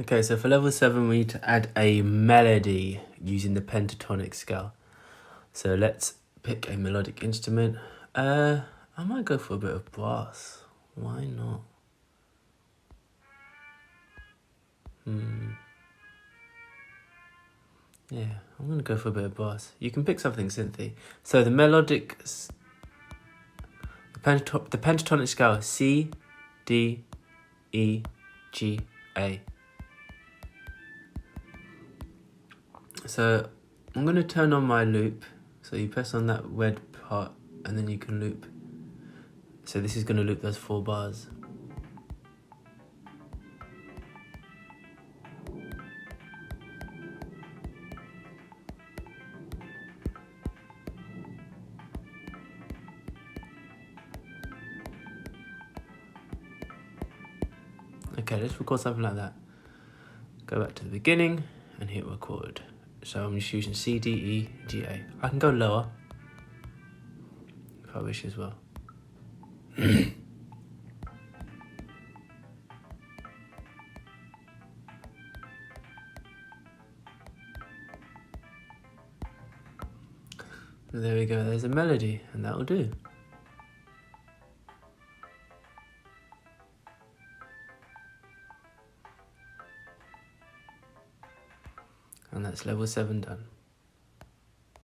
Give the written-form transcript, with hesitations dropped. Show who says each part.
Speaker 1: Okay, so for level 7 we need to add a melody using the pentatonic scale. So let's pick a melodic instrument. I might go for a bit of brass. Why not? Yeah, I'm gonna go for a bit of brass. You can pick something synthy. So the melodic, the pentatonic scale is C, D, E, G, A. So I'm gonna turn on my loop. So you press on that red part and then you can loop. So this is gonna loop those 4 bars. Okay, let's record something like that. Go back to the beginning and hit record. So I'm just using C, D, E, G, A. I can go lower if I wish as well. There we go, there's a melody, and that'll do. And that's level 7 done.